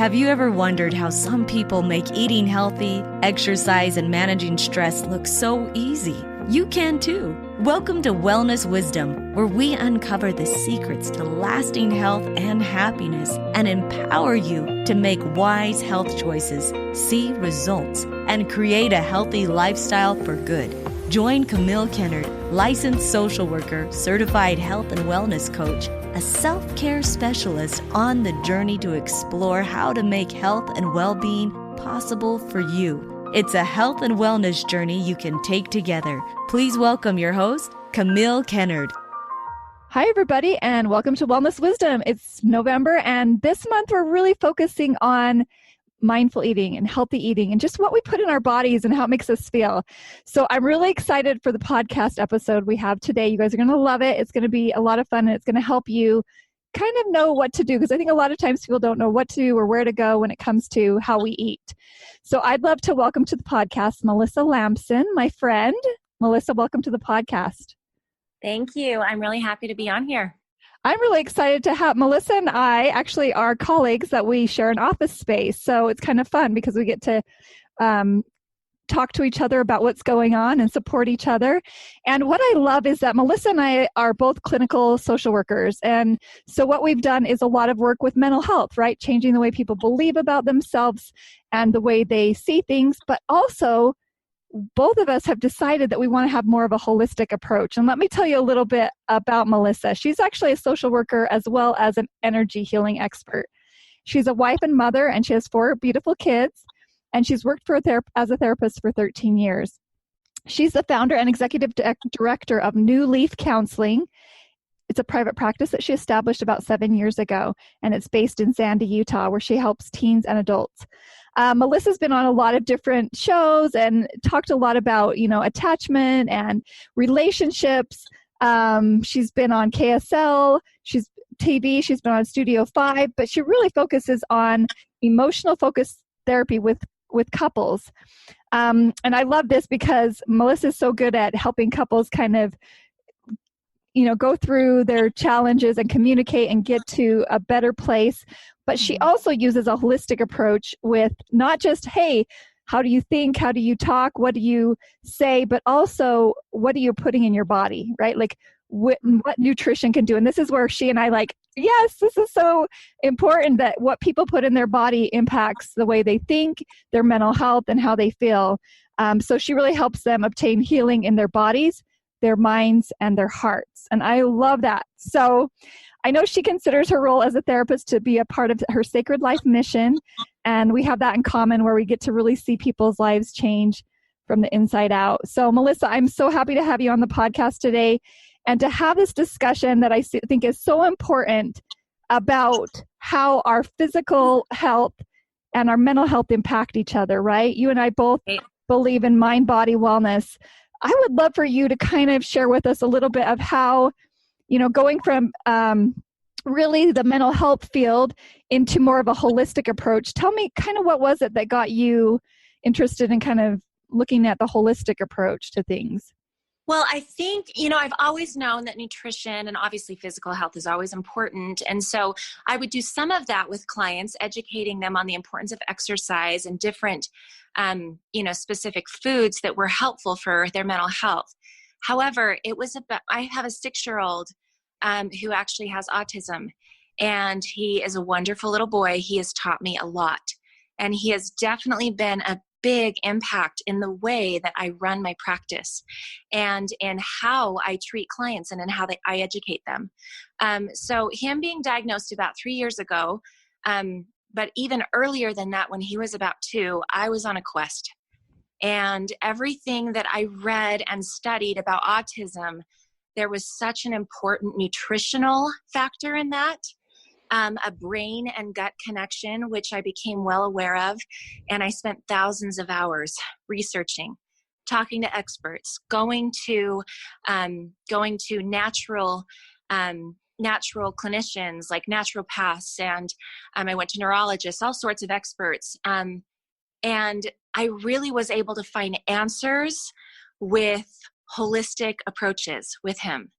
Have you ever wondered how some people make eating healthy, exercise, and managing stress look so easy? You can too. Welcome to Wellness Wisdom, where we uncover the secrets to lasting health and happiness and empower you to make wise health choices, see results, and create a healthy lifestyle for good. Join Camille Kennard, licensed social worker, certified health and wellness coach, a self-care specialist on the journey to explore how to make health and well-being possible for you. It's a health and wellness journey you can take together. Please welcome your host, Camille Kennard. Hi, everybody, and welcome to Wellness Wisdom. It's November, and this month we're really focusing on mindful eating and healthy eating and just what we put in our bodies and how it makes us feel. So I'm really excited for the podcast episode we have today. You guys are going to love it. It's going to be a lot of fun, and it's going to help you kind of know what to do, because I think a lot of times people don't know what to do or where to go when it comes to how we eat. So I'd love to welcome to the podcast Melissa Lamson, my friend. Melissa, welcome to the podcast. Thank you. I'm really happy to be on here. I'm really excited to have Melissa and I actually are colleagues that we share an office space. So it's kind of fun because we get to talk to each other about what's going on and support each other. And what I love is that Melissa and I are both clinical social workers. And so what we've done is a lot of work with mental health, right? Changing the way people believe about themselves and the way they see things, but also both of us have decided that we want to have more of a holistic approach. And let me tell you a little bit about Melissa. She's actually a social worker as well as an energy healing expert. She's a wife and mother, and she has 4 beautiful kids, and she's worked as a therapist for 13 years. She's the founder and executive director of New Leaf Counseling. It's a private practice that she established about 7 years ago, and it's based in Sandy, Utah, where she helps teens and adults. Melissa's been on a lot of different shows and talked a lot about, attachment and relationships. She's been on KSL, she's TV, she's been on Studio 5, but she really focuses on emotional focused therapy with couples. And I love this because Melissa's so good at helping couples kind of go through their challenges and communicate and get to a better place. But she also uses a holistic approach with not just, hey, how do you think? How do you talk? What do you say? But also, what are you putting in your body, right? Like what nutrition can do. And this is where she and I yes, this is so important that what people put in their body impacts the way they think, their mental health, and how they feel. So she really helps them obtain healing in their bodies, their minds, and their hearts. And I love that. So I know she considers her role as a therapist to be a part of her Sacred Life mission. And we have that in common, where we get to really see people's lives change from the inside out. So Melissa, I'm so happy to have you on the podcast today and to have this discussion that I think is so important about how our physical health and our mental health impact each other, right? You and I both believe in mind-body wellness. I would love for you to kind of share with us a little bit of how, going from really the mental health field into more of a holistic approach. Tell me kind of what was it that got you interested in kind of looking at the holistic approach to things? Well, I think, I've always known that nutrition and obviously physical health is always important. And so I would do some of that with clients, educating them on the importance of exercise and different, specific foods that were helpful for their mental health. However, I have a 6-year-old who actually has autism, and he is a wonderful little boy. He has taught me a lot, and he has definitely been a big impact in the way that I run my practice and in how I treat clients and in how I educate them. So him being diagnosed about 3 years ago, but even earlier than that, when he was about 2, I was on a quest. And everything that I read and studied about autism, there was such an important nutritional factor in that. A brain and gut connection, which I became well aware of. And I spent thousands of hours researching, talking to experts, going to natural clinicians like naturopaths, and I went to neurologists, all sorts of experts. And I really was able to find answers with holistic approaches with him.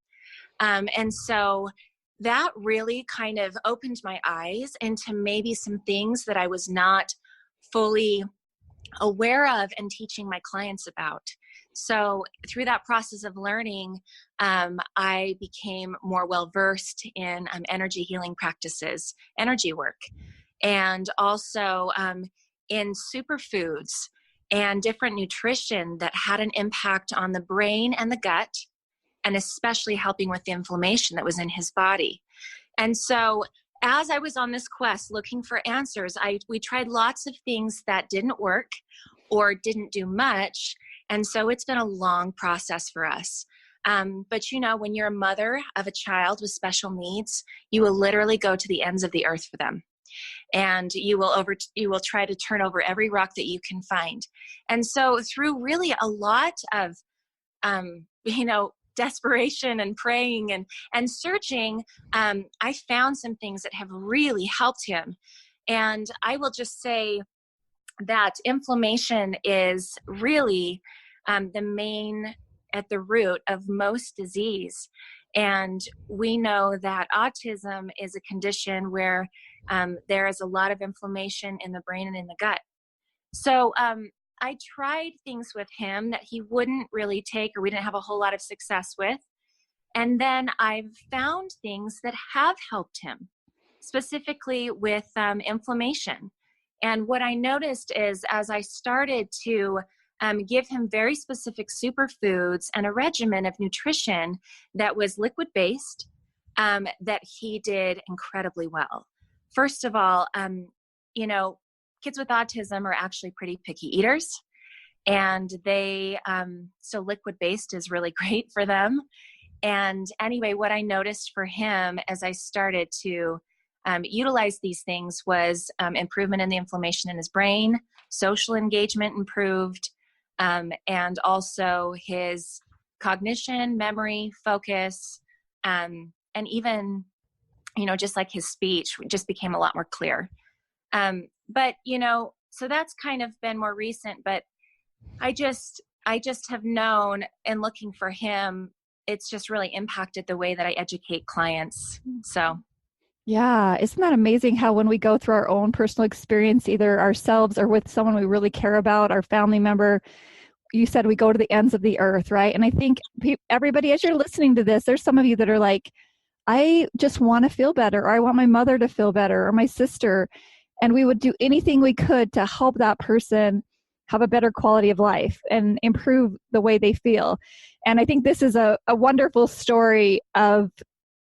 And so that really kind of opened my eyes into maybe some things that I was not fully aware of and teaching my clients about. So through that process of learning, I became more well-versed in energy healing practices, energy work, and also in superfoods and different nutrition that had an impact on the brain and the gut, and especially helping with the inflammation that was in his body. And so as I was on this quest looking for answers, we tried lots of things that didn't work or didn't do much. And so it's been a long process for us. But you know, when you're a mother of a child with special needs, you will literally go to the ends of the earth for them. And you will try to turn over every rock that you can find. And so through really a lot of, desperation and praying and searching, I found some things that have really helped him. And I will just say that inflammation is really the main at the root of most disease. And we know that autism is a condition where there is a lot of inflammation in the brain and in the gut. So I tried things with him that he wouldn't really take, or we didn't have a whole lot of success with. And then I've found things that have helped him, specifically with inflammation. And what I noticed is as I started to give him very specific superfoods and a regimen of nutrition that was liquid-based, that he did incredibly well. First of all, kids with autism are actually pretty picky eaters, and so liquid-based is really great for them. And anyway, what I noticed for him as I started to utilize these things was improvement in the inflammation in his brain, social engagement improved, and also his cognition, memory, focus, and even, just like his speech just became a lot more clear. But, so that's kind of been more recent, but I just have known in looking for him, it's just really impacted the way that I educate clients. So. Yeah. Isn't that amazing how when we go through our own personal experience, either ourselves or with someone we really care about, our family member, you said we go to the ends of the earth, right? And I think everybody, as you're listening to this, there's some of you that are like, I just want to feel better, or I want my mother to feel better, or my sister. And we would do anything we could to help that person have a better quality of life and improve the way they feel. And I think this is a wonderful story of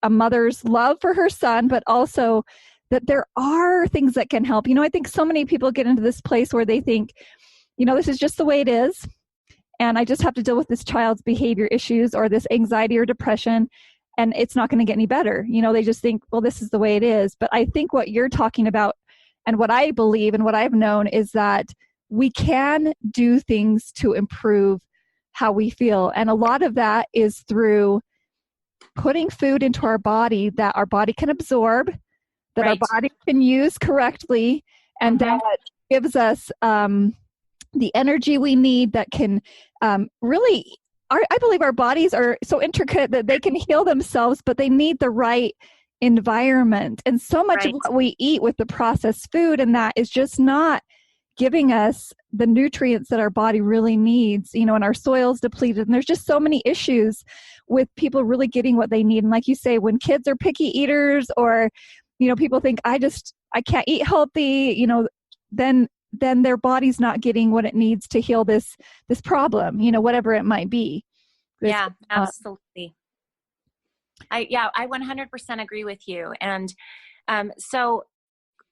a mother's love for her son, but also that there are things that can help. I think so many people get into this place where they think, this is just the way it is, and I just have to deal with this child's behavior issues or this anxiety or depression, and it's not going to get any better. They just think, well, this is the way it is. But I think what you're talking about, and what I believe and what I've known, is that we can do things to improve how we feel. And a lot of that is through putting food into our body that our body can absorb, that our body can use correctly, and that gives us the energy we need that can really, I believe our bodies are so intricate that they can heal themselves, but they need the right environment. And so much of what we eat with the processed food and that is just not giving us the nutrients that our body really needs, and our soil's depleted. And there's just so many issues with people really getting what they need. And like you say, when kids are picky eaters, or, people think I can't eat healthy, then their body's not getting what it needs to heal this problem, whatever it might be. Yeah, absolutely. I 100% agree with you. And so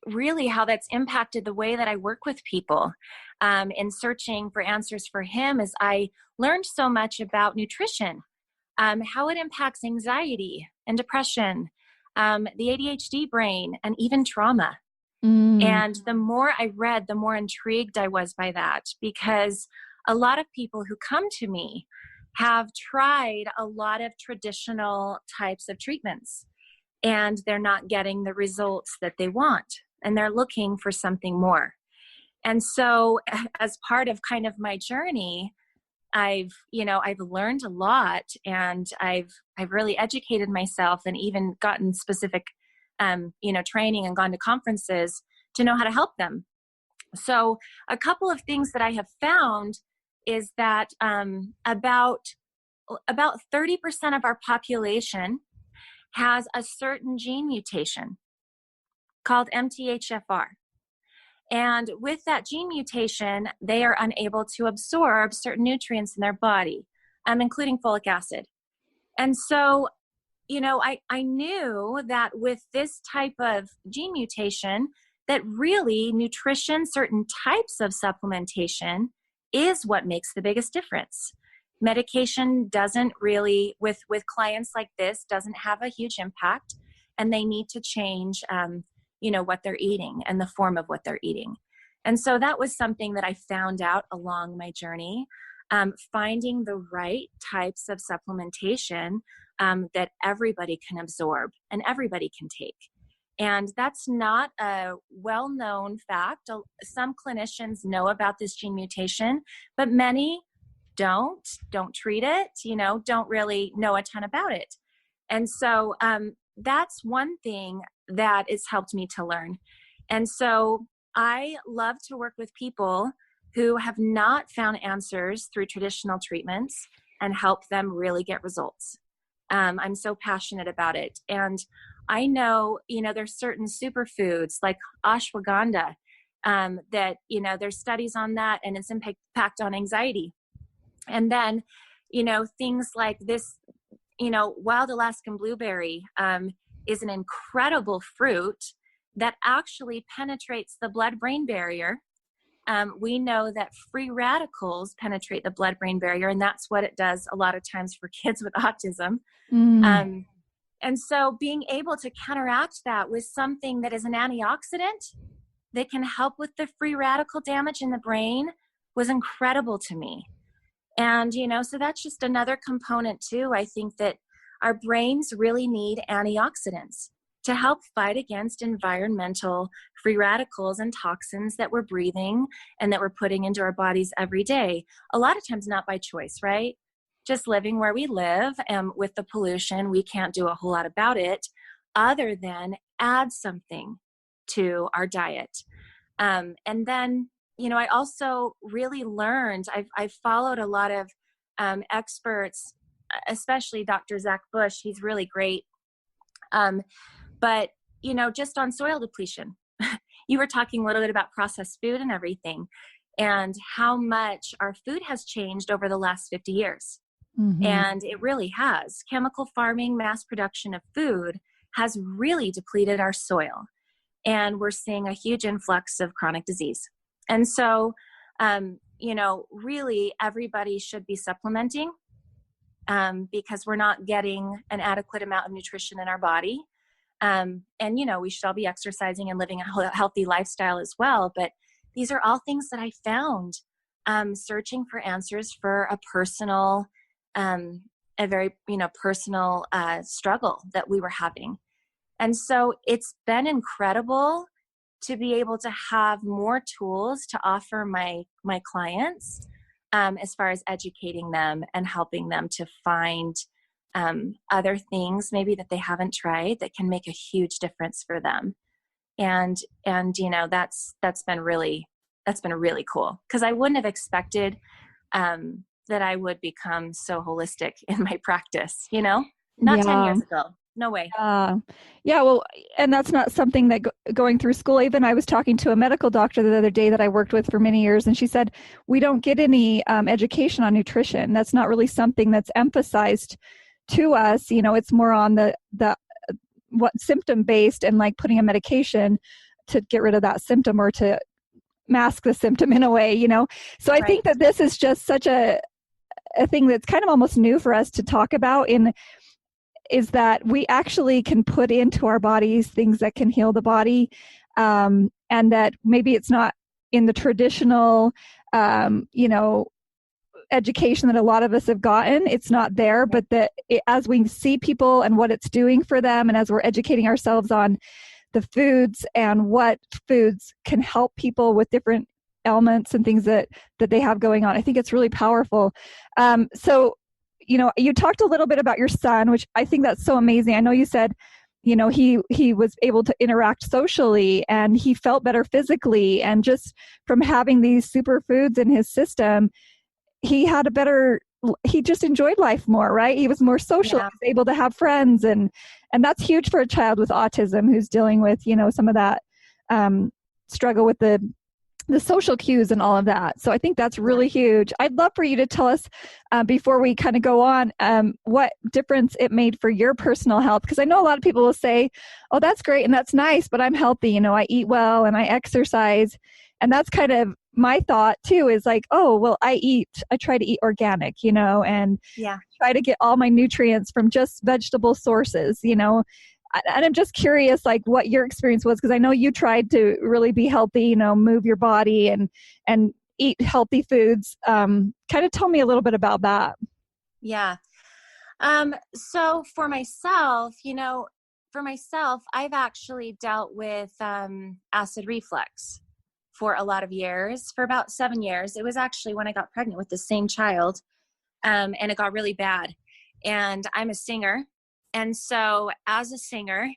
really how that's impacted the way that I work with people in searching for answers for him is I learned so much about nutrition, how it impacts anxiety and depression, the ADHD brain, and even trauma. And the more I read, the more intrigued I was by that, because a lot of people who come to me have tried a lot of traditional types of treatments, and they're not getting the results that they want, and they're looking for something more. And so as part of kind of my journey, I've learned a lot, and I've really educated myself and even gotten specific, training and gone to conferences to know how to help them. So a couple of things that I have found is that about 30% of our population has a certain gene mutation called MTHFR. And with that gene mutation, they are unable to absorb certain nutrients in their body, including folic acid. And so, I knew that with this type of gene mutation, that really nutrition, certain types of supplementation is what makes the biggest difference. Medication doesn't really, with clients like this, doesn't have a huge impact, and they need to change what they're eating and the form of what they're eating. And so that was something that I found out along my journey, finding the right types of supplementation that everybody can absorb and everybody can take. And that's not a well-known fact. Some clinicians know about this gene mutation, but many don't treat it, don't really know a ton about it. And so that's one thing that it's helped me to learn. And so I love to work with people who have not found answers through traditional treatments and help them really get results. I'm so passionate about it. And I know, there's certain superfoods like Ashwagnda that, there's studies on that and its impact on anxiety. And then, things like this, wild Alaskan blueberry is an incredible fruit that actually penetrates the blood-brain barrier. We know that free radicals penetrate the blood-brain barrier, and that's what it does a lot of times for kids with autism. And so being able to counteract that with something that is an antioxidant that can help with the free radical damage in the brain was incredible to me. And, so that's just another component too. I think that our brains really need antioxidants to help fight against environmental free radicals and toxins that we're breathing and that we're putting into our bodies every day. A lot of times not by choice, right? Just living where we live and with the pollution, we can't do a whole lot about it other than add something to our diet. And then, I also really learned, I've followed a lot of experts, especially Dr. Zach Bush. He's really great. But, just on soil depletion, you were talking a little bit about processed food and everything, and how much our food has changed over the last 50 years. Mm-hmm. And it really has. Chemical farming, mass production of food has really depleted our soil. And we're seeing a huge influx of chronic disease. And so, really everybody should be supplementing because we're not getting an adequate amount of nutrition in our body. And, we should all be exercising and living a healthy lifestyle as well. But these are all things that I found searching for answers for a personal, a very, personal struggle that we were having. And so it's been incredible to be able to have more tools to offer my clients as far as educating them and helping them to find other things maybe that they haven't tried that can make a huge difference for them. And that's been really cool, because I wouldn't have expected that I would become so holistic in my practice, not 10 years ago. No way. Well, and that's not something that going through school, even I was talking to a medical doctor the other day that I worked with for many years, and she said, we don't get any education on nutrition. That's not really something that's emphasized to us. It's more on the what symptom based, and like putting a medication to get rid of that symptom or to mask the symptom in a way, So I think that this is just such a thing that's kind of almost new for us to talk about is that we actually can put into our bodies things that can heal the body, and that maybe it's not in the traditional, education that a lot of us have gotten. It's not there, but as we see people and what it's doing for them, and as we're educating ourselves on the foods and what foods can help people with different ailments and things that they have going on. I think it's really powerful. So, you talked a little bit about your son, which I think that's so amazing. I know you said, he was able to interact socially and he felt better physically. And just from having these superfoods in his system, he just enjoyed life more, right? He was more social. Yeah. He was able to have friends. And that's huge for a child with autism who's dealing with, some of that struggle with the social cues and all of that. So I think that's really huge. I'd love for you to tell us before we kind of go on what difference it made for your personal health. Because I know a lot of people will say, oh, that's great and that's nice, but I'm healthy. I eat well and I exercise. And that's kind of my thought too, is like, oh, well, I try to eat organic, and try to get all my nutrients from just vegetable sources, And I'm just curious, like, what your experience was, because I know you tried to really be healthy, move your body and eat healthy foods. Kind of tell me a little bit about that. Yeah. So for myself, I've actually dealt with acid reflux for a lot of years, for about 7 years. It was actually when I got pregnant with the same child, and it got really bad. And I'm a singer. And so as a singer,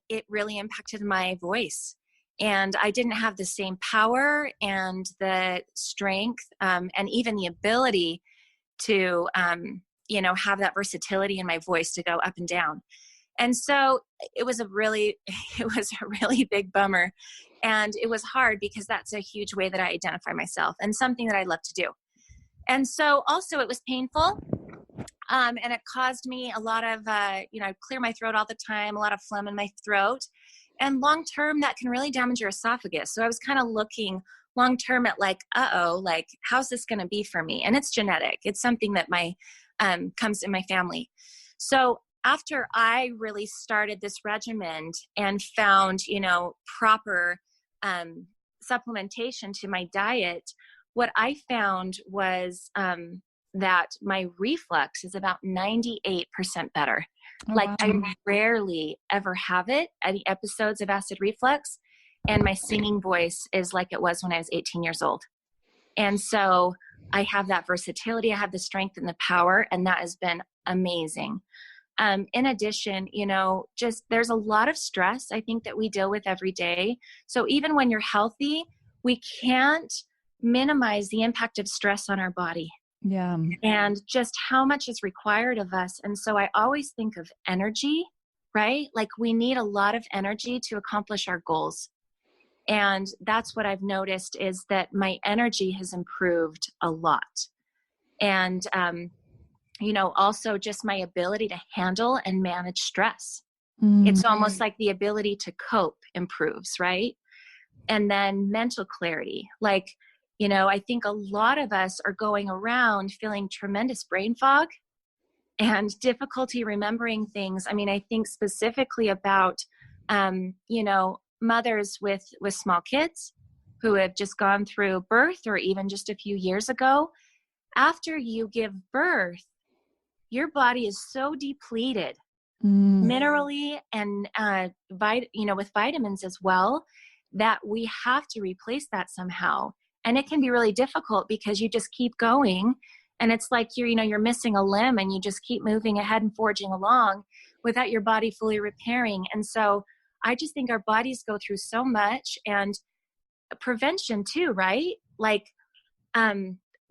it really impacted my voice. And I didn't have the same power and the strength, and even the ability to, have that versatility in my voice to go up and down. And so it was a really big bummer. And it was hard because that's a huge way that I identify myself and something that I love to do. And so also it was painful. And it caused me a lot of, clear my throat all the time, a lot of phlegm in my throat. And long-term, that can really damage your esophagus. So I was kind of looking long-term at how's this going to be for me? And it's genetic. It's something that comes in my family. So after I really started this regimen and found, proper supplementation to my diet, what I found was that my reflux is about 98% better. Oh, wow. I rarely ever have any episodes of acid reflux, and my singing voice is like it was when I was 18 years old. And so I have that versatility, I have the strength and the power, and that has been amazing. In addition, there's a lot of stress, I think, that we deal with every day. So even when you're healthy, we can't minimize the impact of stress on our body. Yeah. And just how much is required of us. And so I always think of energy, right? Like we need a lot of energy to accomplish our goals. And that's what I've noticed, is that my energy has improved a lot. And, also just my ability to handle and manage stress. Mm-hmm. It's almost like the ability to cope improves, right? And then mental clarity, I think a lot of us are going around feeling tremendous brain fog and difficulty remembering things. I mean, I think specifically about, mothers with small kids who have just gone through birth, or even just a few years ago. After you give birth, your body is so depleted minerally and, with vitamins as well, that we have to replace that somehow. And it can be really difficult because you just keep going, and it's like you're missing a limb, and you just keep moving ahead and forging along without your body fully repairing. And so I just think our bodies go through so much, and prevention too, right?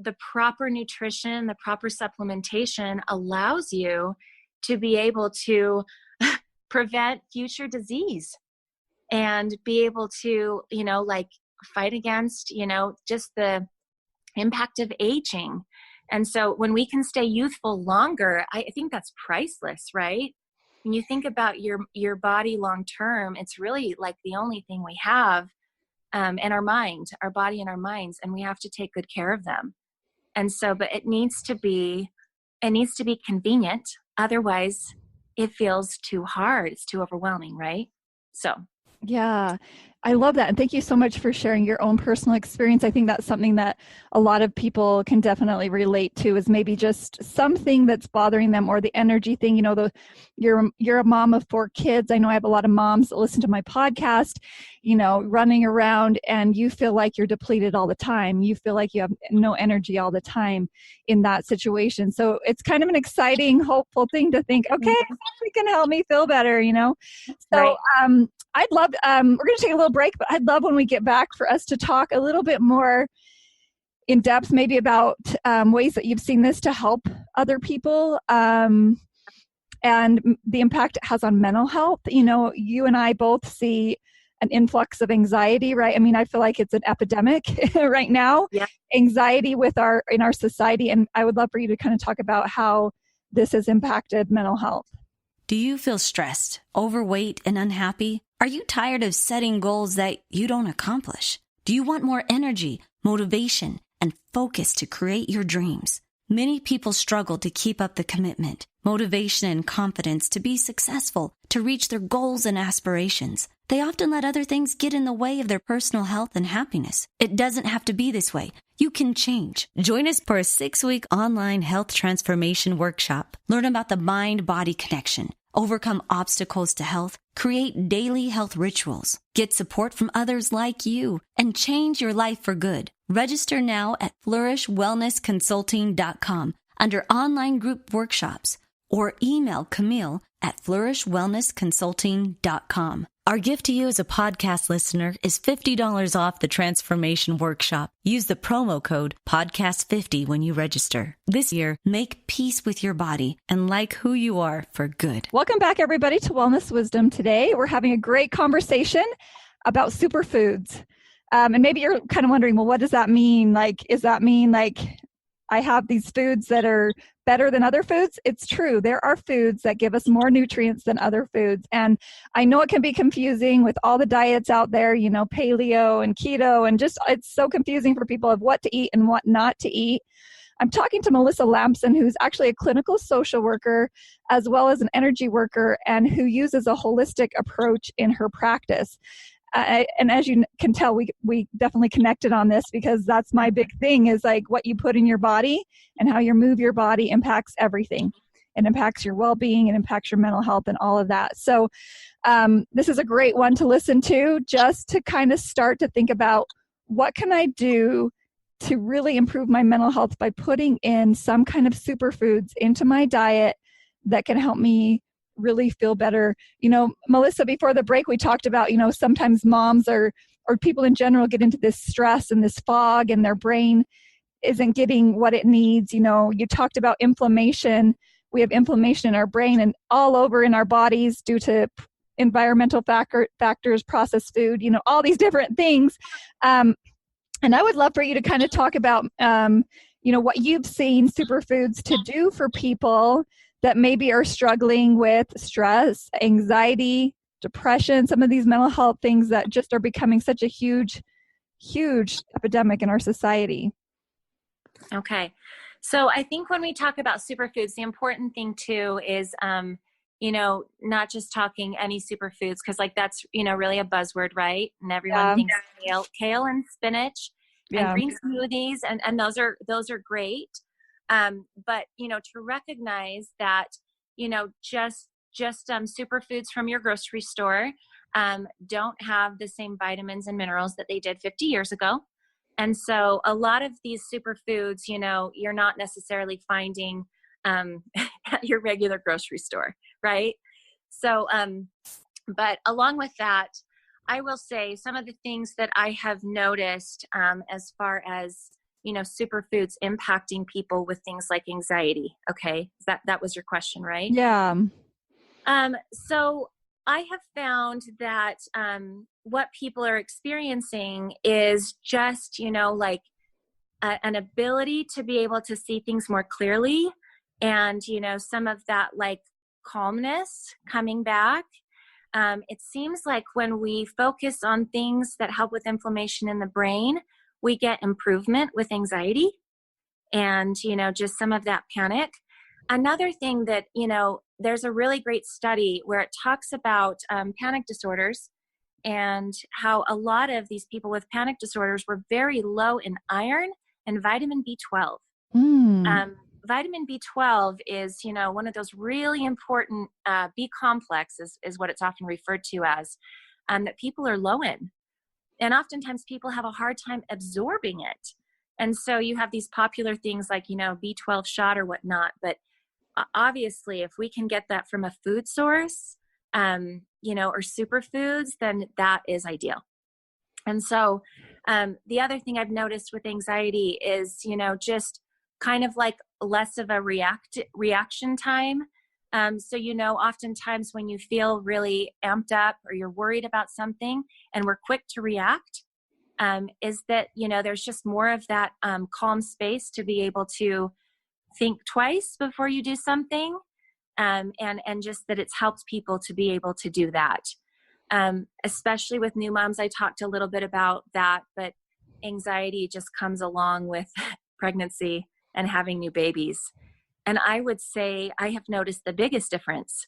The proper nutrition, the proper supplementation allows you to be able to prevent future disease and be able to, fight against, just the impact of aging. And so when we can stay youthful longer, I think that's priceless, right? When you think about your body long term, it's really like the only thing we have, in our mind, our body and our minds, and we have to take good care of them. And so, but it needs to be convenient. Otherwise, it feels too hard. It's too overwhelming, right? So. Yeah, I love that. And thank you so much for sharing your own personal experience. I think that's something that a lot of people can definitely relate to, is maybe just something that's bothering them, or the energy thing. You're a mom of 4 kids. I know I have a lot of moms that listen to my podcast, running around, and you feel like you're depleted all the time. You feel like you have no energy all the time in that situation. So it's kind of an exciting, hopeful thing to think, okay, it can help me feel better, So, Right. I'd love, we're going to take a little break, but I'd love when we get back for us to talk a little bit more in depth, maybe about ways that you've seen this to help other people, and the impact it has on mental health. You and I both see an influx of anxiety, right? I mean, I feel like it's an epidemic right now, Yeah. anxiety in our society. And I would love for you to kind of talk about how this has impacted mental health. Do you feel stressed, overweight, and unhappy? Are you tired of setting goals that you don't accomplish? Do you want more energy, motivation, and focus to create your dreams? Many people struggle to keep up the commitment, motivation, and confidence to be successful, to reach their goals and aspirations. They often let other things get in the way of their personal health and happiness. It doesn't have to be this way. You can change. Join us for a 6-week online health transformation workshop. Learn about the mind-body connection, overcome obstacles to health, create daily health rituals, get support from others like you, and change your life for good. Register now at flourishwellnessconsulting.com under online group workshops, or email Camille at flourishwellnessconsulting.com. Our gift to you as a podcast listener is $50 off the transformation workshop. Use the promo code podcast50 when you register. This year, make peace with your body and like who you are for good. Welcome back, everybody, to Wellness Wisdom. Today, we're having a great conversation about superfoods. And maybe you're kind of wondering, well, what does that mean? Does that mean I have these foods that are better than other foods? It's true. There are foods that give us more nutrients than other foods. And I know it can be confusing with all the diets out there, paleo and keto, and just it's so confusing for people of what to eat and what not to eat. I'm talking to Melissa Lampson, who's actually a clinical social worker as well as an energy worker, and who uses a holistic approach in her practice. And as you can tell, we definitely connected on this, because that's my big thing, is what you put in your body and how you move your body impacts everything. It impacts your well-being, it impacts your mental health and all of that. So this is a great one to listen to, just to kind of start to think about, what can I do to really improve my mental health by putting in some kind of superfoods into my diet that can help me really feel better. Melissa, before the break, we talked about, sometimes moms or people in general get into this stress and this fog, and their brain isn't getting what it needs. You talked about inflammation. We have inflammation in our brain and all over in our bodies due to environmental factors, processed food, all these different things. And I would love for you to kind of talk about, what you've seen superfoods to do for people that maybe are struggling with stress, anxiety, depression, some of these mental health things that just are becoming such a huge, huge epidemic in our society. Okay. So I think when we talk about superfoods, the important thing too is, not just talking any superfoods, because that's, really a buzzword, right? And everyone thinks kale and spinach and green smoothies, and those are great. But, to recognize that, just superfoods from your grocery store don't have the same vitamins and minerals that they did 50 years ago. And so a lot of these superfoods, you're not necessarily finding at your regular grocery store, right? So, but along with that, I will say some of the things that I have noticed as far as superfoods impacting people with things like anxiety. Okay. That was your question, right? Yeah. So I have found that what people are experiencing is just, an ability to be able to see things more clearly, and, some of that calmness coming back. It seems like when we focus on things that help with inflammation in the brain, we get improvement with anxiety and, just some of that panic. Another thing that, there's a really great study where it talks about panic disorders and how a lot of these people with panic disorders were very low in iron and vitamin B12. Vitamin B12 is, one of those really important B complex is what it's often referred to as, that people are low in. And oftentimes people have a hard time absorbing it. And so you have these popular things like, B12 shot or whatnot. But obviously, if we can get that from a food source, or superfoods, then that is ideal. And so the other thing I've noticed with anxiety is, just kind of like less of a reaction time. So, oftentimes when you feel really amped up or you're worried about something and we're quick to react, is that, there's just more of that calm space to be able to think twice before you do something. And just that it's helped people to be able to do that. Especially with new moms, I talked a little bit about that, but anxiety just comes along with pregnancy and having new babies. And I would say I have noticed the biggest difference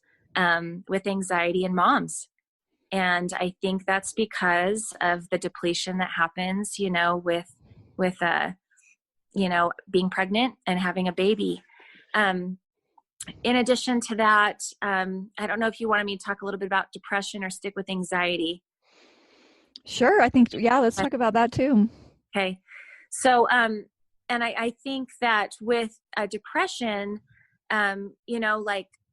with anxiety in moms. And I think that's because of the depletion that happens, with being pregnant and having a baby. In addition to that, I don't know if you wanted me to talk a little bit about depression or stick with anxiety. Sure. I think, let's talk about that too. Okay. So, and I think that with depression,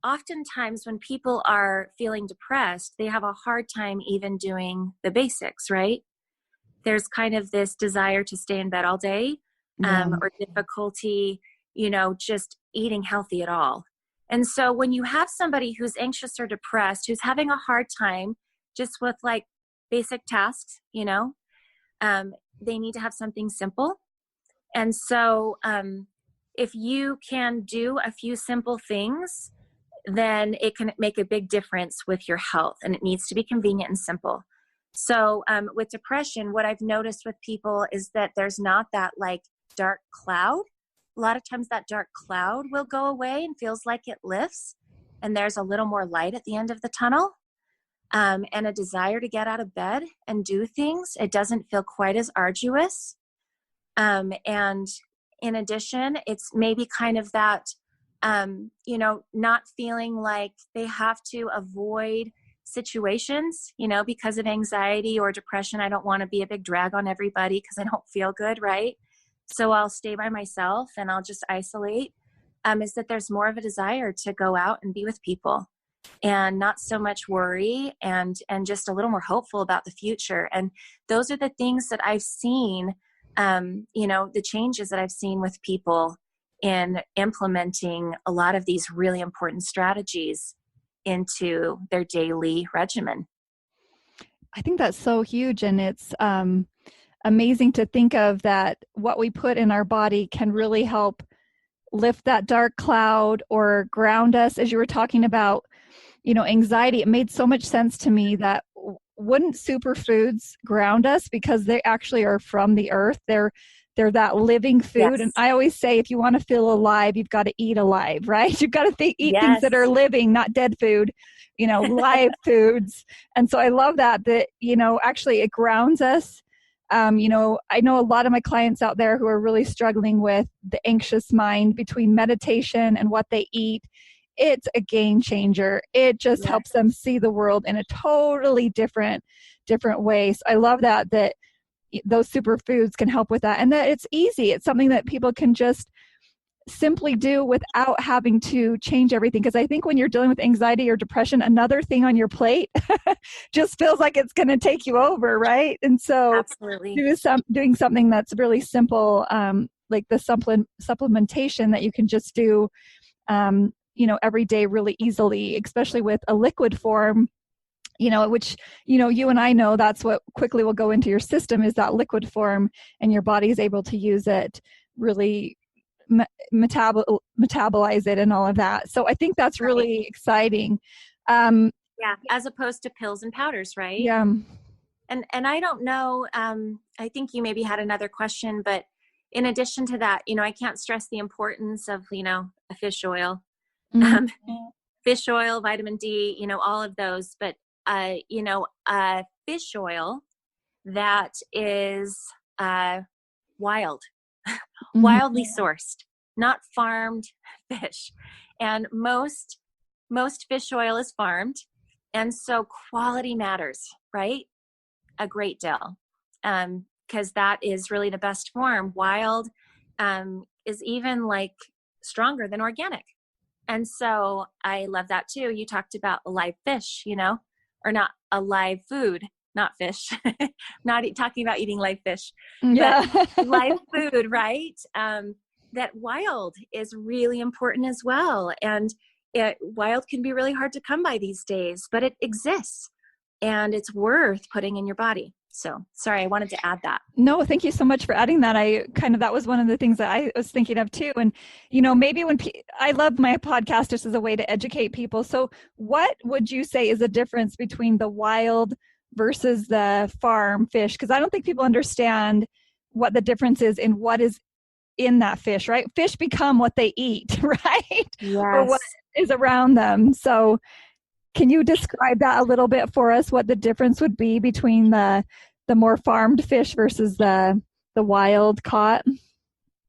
oftentimes when people are feeling depressed, they have a hard time even doing the basics, right? There's kind of this desire to stay in bed all day, or difficulty, just eating healthy at all. And so when you have somebody who's anxious or depressed, who's having a hard time just with like basic tasks, they need to have something simple. And so if you can do a few simple things, then it can make a big difference with your health, and it needs to be convenient and simple. So with depression, what I've noticed with people is that there's not that like dark cloud. A lot of times that dark cloud will go away and feels like it lifts, and there's a little more light at the end of the tunnel, and a desire to get out of bed and do things. It doesn't feel quite as arduous. And in addition, it's maybe kind of that, not feeling like they have to avoid situations, because of anxiety or depression. I don't want to be a big drag on everybody because I don't feel good, right? So I'll stay by myself and I'll just isolate. Is that there's more of a desire to go out and be with people and not so much worry and just a little more hopeful about the future. And those are the things that I've seen, the changes that I've seen with people in implementing a lot of these really important strategies into their daily regimen. I think that's so huge. And it's amazing to think of that what we put in our body can really help lift that dark cloud or ground us. As you were talking about, anxiety, it made so much sense to me that wouldn't superfoods ground us, because they actually are from the earth. They're that living food. Yes. And I always say, if you want to feel alive, you've got to eat alive, right? You've got to eat things that are living, not dead food, live foods. And so I love that, actually it grounds us. I know a lot of my clients out there who are really struggling with the anxious mind between meditation and what they eat. It's a game changer. It just helps them see the world in a totally different way. So I love that those superfoods can help with that, and that it's easy. It's something that people can just simply do without having to change everything. Because I think when you're dealing with anxiety or depression, another thing on your plate just feels like it's going to take you over, right? And so absolutely doing something that's really simple, like the supplementation that you can just do, every day really easily, especially with a liquid form, which, you and I know that's what quickly will go into your system is that liquid form, and your body is able to use it, really metabolize it and all of that. So I think that's really exciting. As opposed to pills and powders, right? Yeah. And I don't know, I think you maybe had another question, but in addition to that, I can't stress the importance of, a fish oil, fish oil, vitamin D, all of those. But, fish oil that is wild, wildly sourced, not farmed fish. And most fish oil is farmed. And so quality matters, right? A great deal. Because that is really the best form. Wild is even like stronger than organic. And so I love that too. You talked about a live fish, or not a live food, not fish, not talking about eating live fish, but live food, right? That wild is really important as well. And wild can be really hard to come by these days, but it exists and it's worth putting in your body. So sorry, I wanted to add that. No, thank you so much for adding that. That was one of the things that I was thinking of too. And, maybe I love my podcast just as a way to educate people. So what would you say is the difference between the wild versus the farm fish? Because I don't think people understand what the difference is in what is in that fish, right? Fish become what they eat, right? Yes. Or what is around them. So can you describe that a little bit for us, what the difference would be between the more farmed fish versus the wild caught?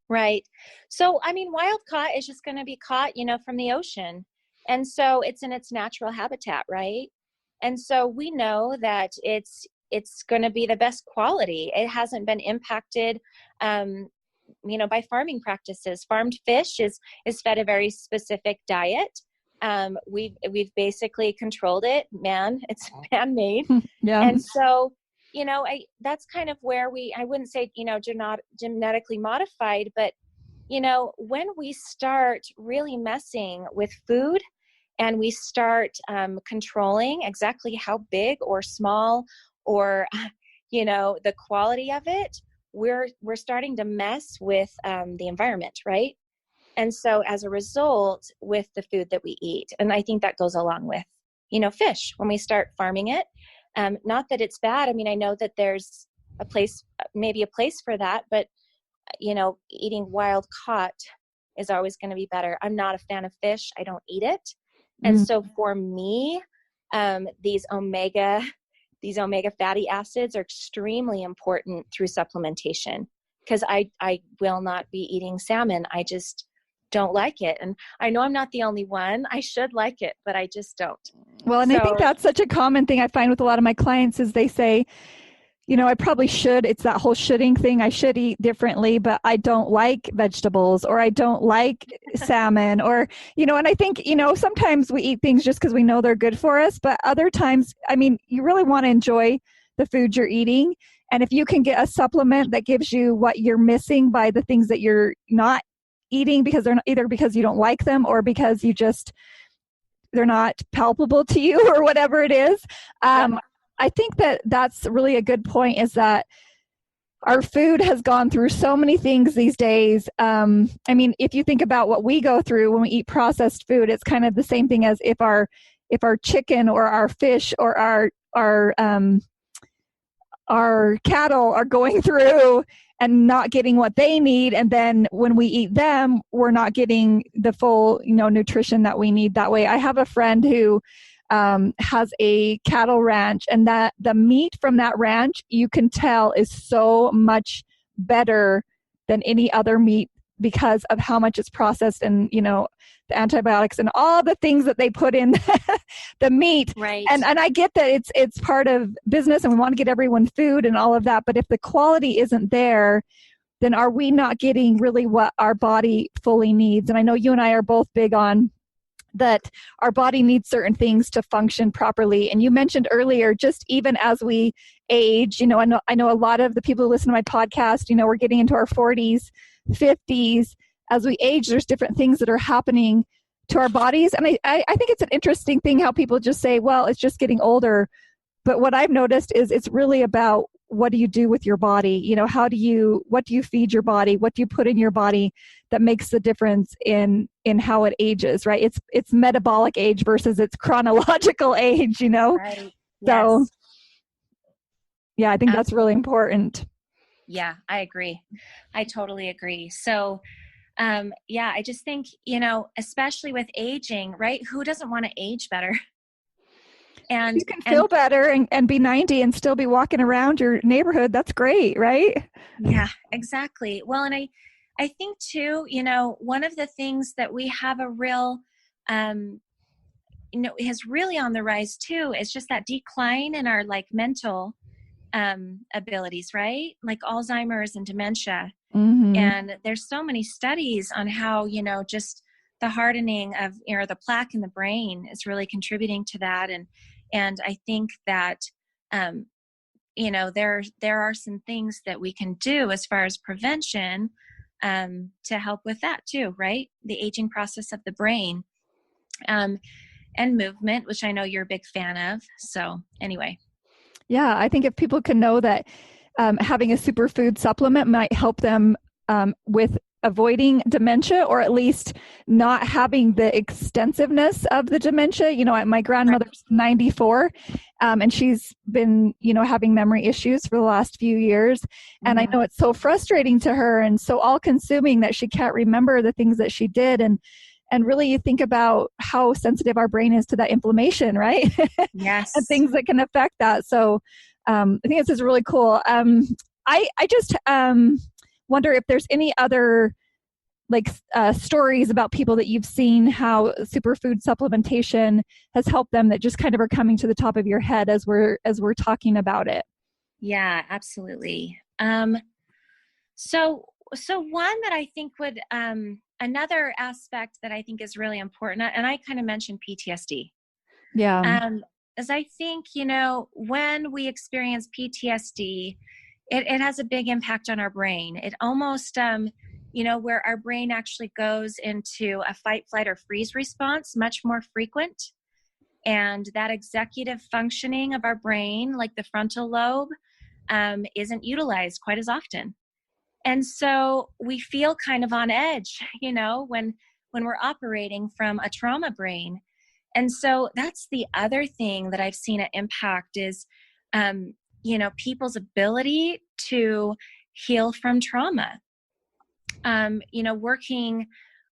Right. So, wild caught is just going to be caught, from the ocean. And so it's in its natural habitat, right? And so we know that it's going to be the best quality. It hasn't been impacted, by farming practices. Farmed fish is fed a very specific diet. We've basically controlled it. It's man-made. Yeah. And so, that's kind of where I wouldn't say, genetically modified, but, when we start really messing with food and we start controlling exactly how big or small or, the quality of it, we're starting to mess with the environment, right? And so as a result, with the food that we eat, and I think that goes along with, fish, when we start farming it, not that it's bad. I know that there's maybe a place for that, but, eating wild caught is always going to be better. I'm not a fan of fish. I don't eat it. And so for me, these omega fatty acids are extremely important through supplementation, because I will not be eating salmon. I just don't like it. And I know I'm not the only one. I should like it, but I just don't. Well, and I think that's such a common thing I find with a lot of my clients is they say, I probably should. It's that whole shoulding thing. I should eat differently, but I don't like vegetables, or I don't like salmon, or, and I think, sometimes we eat things just because we know they're good for us, but other times, you really want to enjoy the food you're eating. And if you can get a supplement that gives you what you're missing by the things that you're not eating because they're not, either because you don't like them or because they're not palpable to you or whatever it is. I think that's really a good point, is that our food has gone through so many things these days. If you think about what we go through when we eat processed food, it's kind of the same thing as if our chicken or our fish or our cattle are going through and not getting what they need. And then when we eat them, we're not getting the full, nutrition that we need that way. I have a friend who has a cattle ranch, and that the meat from that ranch, you can tell, is so much better than any other meat because of how much it's processed and, the antibiotics and all the things that they put in the meat. Right. And I get that it's part of business and we want to get everyone food and all of that. But if the quality isn't there, then are we not getting really what our body fully needs? And I know you and I are both big on that our body needs certain things to function properly. And you mentioned earlier, just even as we age, I know a lot of the people who listen to my podcast, we're getting into our 40s, 50s. As we age, there's different things that are happening to our bodies. And I think it's an interesting thing how people just say, well, it's just getting older. But what I've noticed is it's really about, what do you do with your body? What do you feed your body? What do you put in your body that makes the difference in how it ages, right? It's metabolic age versus its chronological age, Right. So Yes. yeah, I think that's really important. Yeah, I agree. I totally agree. So, I just think, especially with aging, right? Who doesn't want to age better? If you can feel better and be 90 and still be walking around your neighborhood, that's great, right? Yeah, exactly. Well, and I think too, one of the things that we have a real, is really on the rise too, is just that decline in our like mental abilities, right? Like Alzheimer's and dementia. Mm-hmm. And there's so many studies on how, just the hardening of, the plaque in the brain is really contributing to that. And I think that, there are some things that we can do as far as prevention to help with that too, right? The aging process of the brain and movement, which I know you're a big fan of. So anyway. Yeah, I think if people can know that having a superfood supplement might help them with avoiding dementia, or at least not having the extensiveness of the dementia. My grandmother's 94, and she's been, having memory issues for the last few years. And I know it's so frustrating to her and so all-consuming that she can't remember the things that she did. And really you think about how sensitive our brain is to that inflammation, right? Yes. And things that can affect that. So I think this is really cool. I just wonder if there's any other stories about people that you've seen how superfood supplementation has helped them that just kind of are coming to the top of your head as we're talking about it. Yeah, absolutely. So one that I think would, another aspect that I think is really important, and I kind of mentioned PTSD. Yeah. As I think, when we experience PTSD, it has a big impact on our brain. It almost, where our brain actually goes into a fight, flight, or freeze response, much more frequent. And that executive functioning of our brain, like the frontal lobe, isn't utilized quite as often. And so we feel kind of on edge, when we're operating from a trauma brain. And so that's the other thing that I've seen an impact is, people's ability to heal from trauma.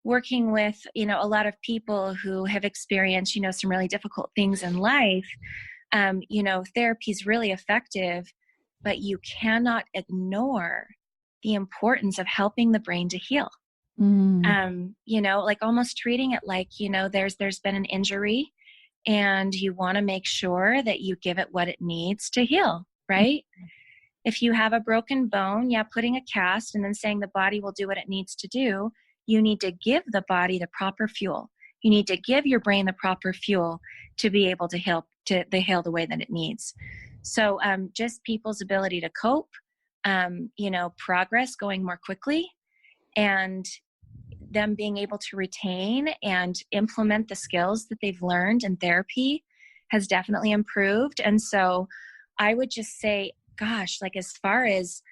Working with, a lot of people who have experienced, some really difficult things in life, therapy is really effective, but you cannot ignore the importance of helping the brain to heal. Almost treating it like, there's been an injury and you want to make sure that you give it what it needs to heal, right? If you have a broken bone, putting a cast and then saying the body will do what it needs to do, you need to give the body the proper fuel. You need to give your brain the proper fuel to be able to heal the way that it needs. So just people's ability to cope, progress going more quickly, and them being able to retain and implement the skills that they've learned in therapy has definitely improved. And so I would just say, gosh, as far as,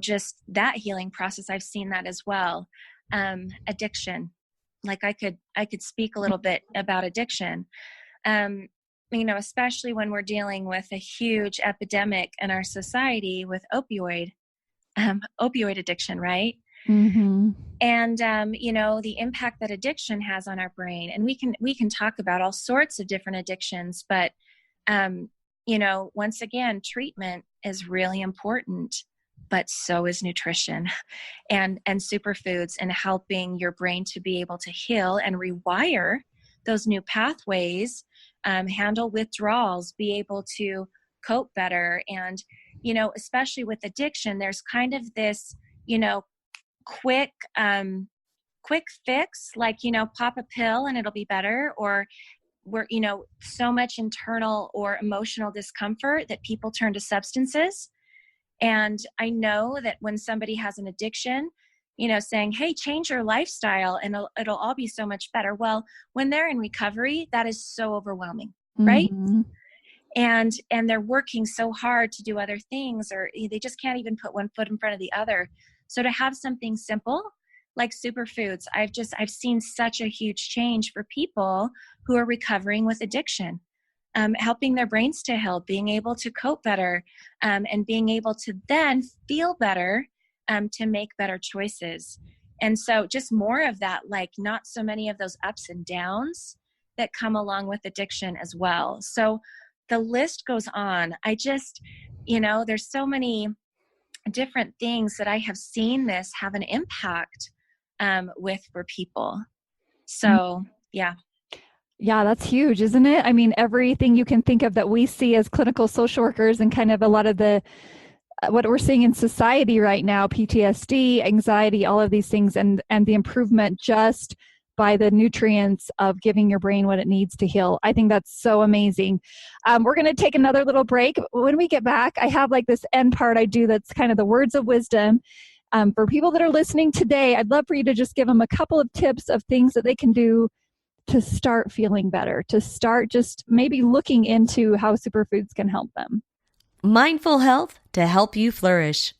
just that healing process, I've seen that as well. Addiction, I could speak a little bit about addiction, especially when we're dealing with a huge epidemic in our society with opioid addiction, right? Mm-hmm. And, the impact that addiction has on our brain. And we can talk about all sorts of different addictions, but, once again, treatment is really important, but so is nutrition and superfoods, and helping your brain to be able to heal and rewire those new pathways, handle withdrawals, be able to cope better. And, especially with addiction, there's kind of this, quick fix, pop a pill and it'll be better, or we're, so much internal or emotional discomfort that people turn to substances. And I know that when somebody has an addiction, saying, hey, change your lifestyle and it'll all be so much better. Well, when they're in recovery, that is so overwhelming, right? Mm-hmm. And they're working so hard to do other things, or they just can't even put one foot in front of the other. So to have something simple like superfoods, I've seen such a huge change for people who are recovering with addiction, helping their brains to heal, being able to cope better, and being able to then feel better, to make better choices. And so just more of that, not so many of those ups and downs that come along with addiction as well. So the list goes on. There's so many different things that I have seen this have an impact with for people. So, yeah. Yeah, that's huge, isn't it? I mean, everything you can think of that we see as clinical social workers and kind of a lot of the what we're seeing in society right now, PTSD, anxiety, all of these things, and the improvement just by the nutrients of giving your brain what it needs to heal. I think that's so amazing. We're going to take another little break. When we get back, I have like this end part I do that's kind of the words of wisdom. For people that are listening today, I'd love for you to just give them a couple of tips of things that they can do to start feeling better, to start just maybe looking into how superfoods can help them. Mindful health to help you flourish.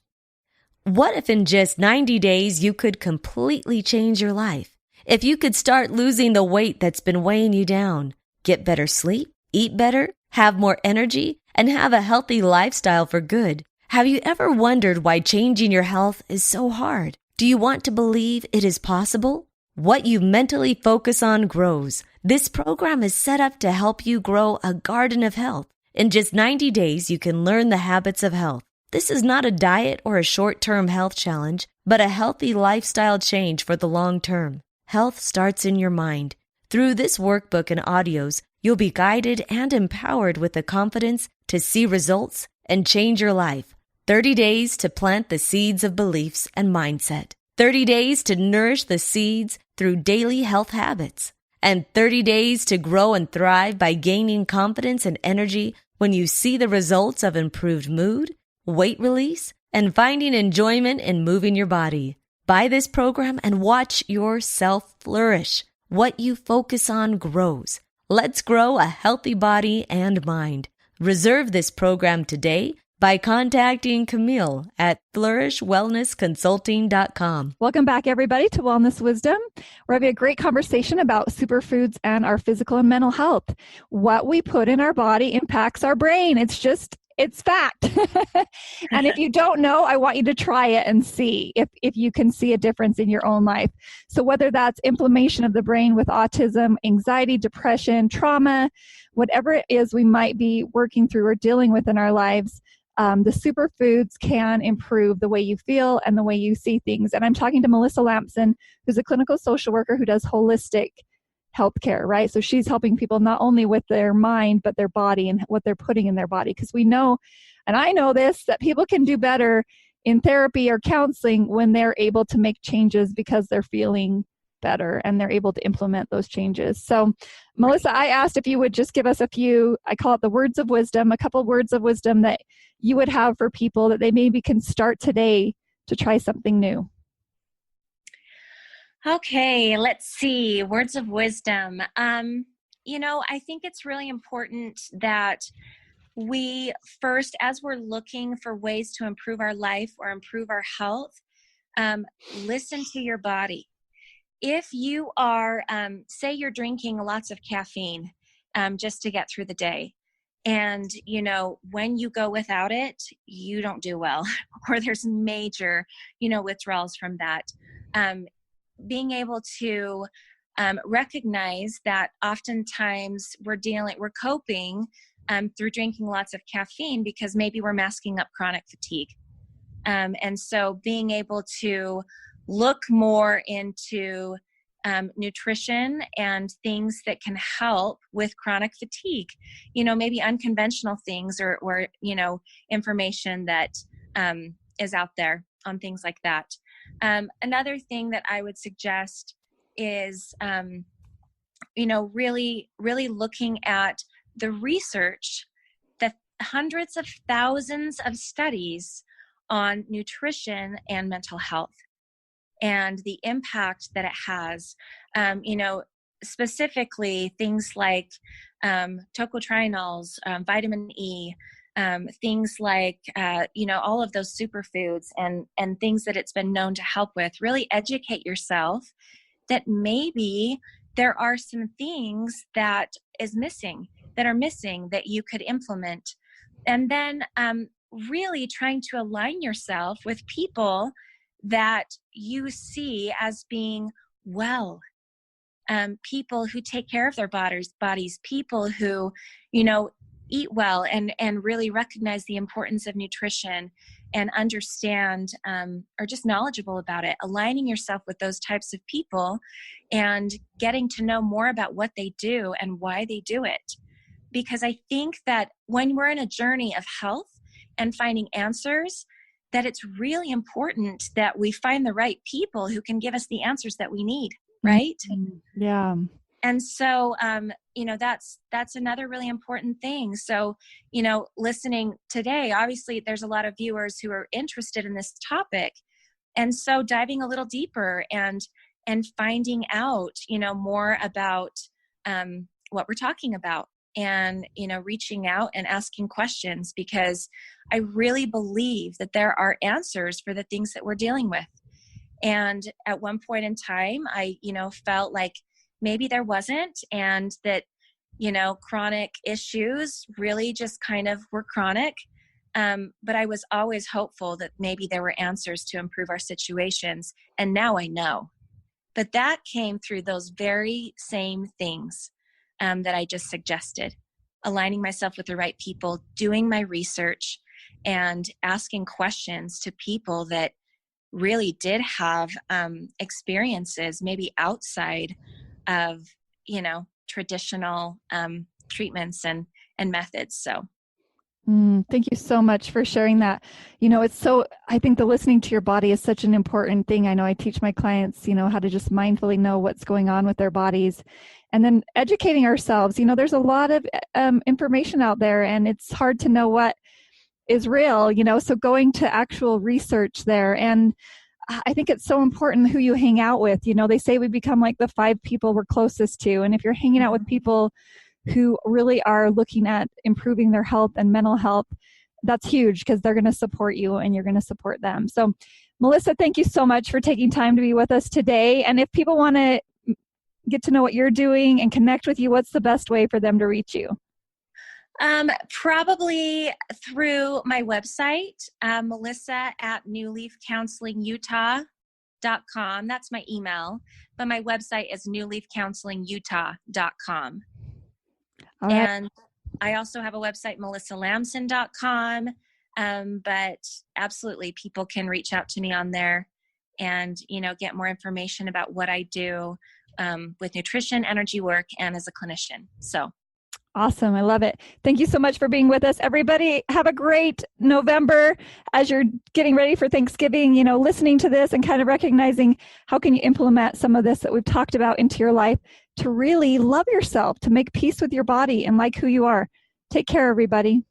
What if in just 90 days you could completely change your life? If you could start losing the weight that's been weighing you down, get better sleep, eat better, have more energy, and have a healthy lifestyle for good. Have you ever wondered why changing your health is so hard? Do you want to believe it is possible? What you mentally focus on grows. This program is set up to help you grow a garden of health. In just 90 days, you can learn the habits of health. This is not a diet or a short-term health challenge, but a healthy lifestyle change for the long term. Health starts in your mind. Through this workbook and audios, you'll be guided and empowered with the confidence to see results and change your life. 30 days to plant the seeds of beliefs and mindset. 30 days to nourish the seeds through daily health habits. And 30 days to grow and thrive by gaining confidence and energy when you see the results of improved mood, weight release, and finding enjoyment in moving your body. Buy this program and watch yourself flourish. What you focus on grows. Let's grow a healthy body and mind. Reserve this program today by contacting Camille at flourishwellnessconsulting.com. Welcome back, everybody, to Wellness Wisdom. We're having a great conversation about superfoods and our physical and mental health. What we put in our body impacts our brain. It's fact. And if you don't know, I want you to try it and see if you can see a difference in your own life. So whether that's inflammation of the brain with autism, anxiety, depression, trauma, whatever it is we might be working through or dealing with in our lives, the superfoods can improve the way you feel and the way you see things. And I'm talking to Melissa Lampson, who's a clinical social worker who does holistic healthcare, right? So she's helping people not only with their mind, but their body and what they're putting in their body. Because we know, and I know this, that people can do better in therapy or counseling when they're able to make changes because they're feeling better and they're able to implement those changes. So Melissa, I asked if you would just give us a few, I call it the words of wisdom, a couple words of wisdom that you would have for people that they maybe can start today to try something new. Okay, let's see. Words of wisdom. I think it's really important that we first, as we're looking for ways to improve our life or improve our health, listen to your body. If you are, say you're drinking lots of caffeine just to get through the day, and, when you go without it, you don't do well, or there's major, withdrawals from that. Being able to recognize that oftentimes we're coping through drinking lots of caffeine because maybe we're masking up chronic fatigue. And so being able to look more into nutrition and things that can help with chronic fatigue, maybe unconventional things or information that is out there on things like that. Another thing that I would suggest is, really looking at the research, the hundreds of thousands of studies on nutrition and mental health and the impact that it has, specifically things like tocotrienols, vitamin E, things like, all of those superfoods and things that it's been known to help with. Really educate yourself that maybe there are some things that are missing that you could implement. And then really trying to align yourself with people that you see as being well. people who take care of their bodies, people who, eat well and really recognize the importance of nutrition and understand, are just knowledgeable about it, aligning yourself with those types of people and getting to know more about what they do and why they do it. Because I think that when we're in a journey of health and finding answers, that it's really important that we find the right people who can give us the answers that we need, right? Yeah. And so, that's another really important thing. So, listening today, obviously there's a lot of viewers who are interested in this topic. And so diving a little deeper and finding out, more about what we're talking about and, reaching out and asking questions, because I really believe that there are answers for the things that we're dealing with. And at one point in time, I, felt like maybe there wasn't, and that, chronic issues really just kind of were chronic. But I was always hopeful that maybe there were answers to improve our situations. And now I know. But that came through those very same things that I just suggested, aligning myself with the right people, doing my research, and asking questions to people that really did have experiences maybe outside of, traditional treatments and methods. So thank you so much for sharing that. I think the listening to your body is such an important thing. I know I teach my clients, how to just mindfully know what's going on with their bodies, and then educating ourselves. There's a lot of information out there, and it's hard to know what is real, so going to actual research there. And I think it's so important who you hang out with. They say we become like the 5 people we're closest to. And if you're hanging out with people who really are looking at improving their health and mental health, that's huge, because they're going to support you and you're going to support them. So, Melissa, thank you so much for taking time to be with us today. And if people want to get to know what you're doing and connect with you, what's the best way for them to reach you? Probably through my website, melissa@newleafcounselingutah.com. That's my email, but my website is newleafcounselingutah.com. All right. And I also have a website, melissalamson.com. But absolutely, people can reach out to me on there and, get more information about what I do with nutrition, energy work, and as a clinician. So. Awesome. I love it. Thank you so much for being with us. Everybody, have a great November as you're getting ready for Thanksgiving, listening to this and kind of recognizing how can you implement some of this that we've talked about into your life to really love yourself, to make peace with your body and like who you are. Take care, everybody.